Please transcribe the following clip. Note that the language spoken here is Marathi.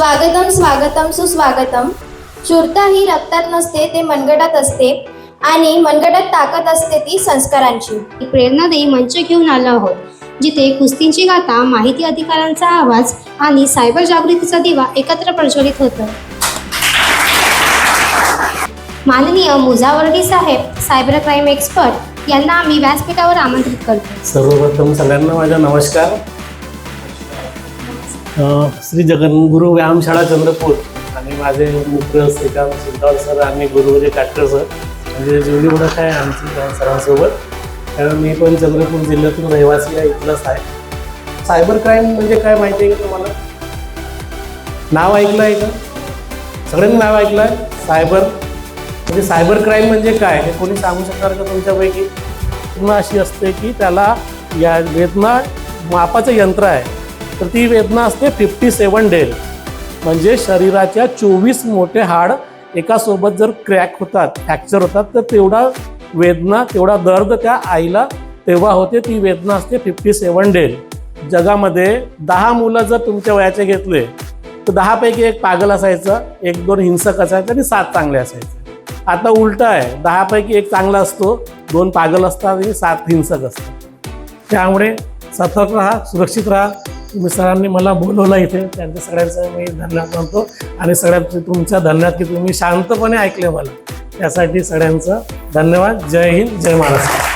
स्वागतम स्वागतम सुस्वागतम. शूरता ही रक्तात नसते, ते मनगटात असते आणि मनगटात ताकद असते ती संस्कारांची. प्रेरणादायी मंच घेऊन आलो आहोत, जिथे कुस्तींची गाथा, माहिती अधिकारांचा आवाज आणि सायबर जागृतीचा दिवा एकत्र प्रज्वलित होतो. माननीय मुजावर्डी साहेब, सायबर क्राईम एक्सपर्ट यांना आम्ही व्यासपीठावर आमंत्रित करतो. सर्वप्रथम सगळ्यांना माझा नमस्कार. श्री जगद्गुरू व्यायामशाळा चंद्रपूर आणि माझे मित्र श्रीकांत सुलतान सर आणि गुरुवरी काटकर सर म्हणजे जेवढी ओळख आहे आमची त्या सरांसोबत. कारण मी पण चंद्रपूर जिल्ह्यातून रहिवासी आहे, इथलंच आहे. सायबर क्राईम म्हणजे काय माहिती आहे का तुम्हाला? नाव ऐकलं आहे का? सगळ्यांनी नाव ऐकलं आहे? सायबर म्हणजे सायबर क्राईम म्हणजे काय हे कोणी सांगू शकणार का तुमच्यापैकी? पुन्हा अशी असते की त्याला या वेदना मापाचं यंत्र आहे, तर ती वेदना असते 57 डेल. म्हणजे शरीराच्या 24 मोठे हाड एकासोबत जर क्रॅक होतात, फ्रॅक्चर होतात, तर तेवढा वेदना, तेवढा दर्द त्या आईला तेव्हा होते. ती वेदना असते 57 डेल. जगामध्ये 10 मुलं जर तुमच्या वयाचे घेतले तर 10 पैकी 1 पागल असायचा, 1-2 हिंसक असायचा आणि 7 चांगले असायचे. आता उलटं आहे, 10 पैकी 1 चांगला असतो, 2 पागल असतात आणि 7 हिंसक असतात. त्यामुळे सतर्क राहा, सुरक्षित राहा. तुम्ही सरांनी मला बोलवलं इथे, त्यांच्या सगळ्यांचं मी धन्यवाद मानतो आणि सगळ्यात तुमचा धन्यवाद की तुम्ही शांतपणे ऐकले मला. त्यासाठी सगळ्यांचं धन्यवाद. जय हिंद, जय महाराष्ट्र.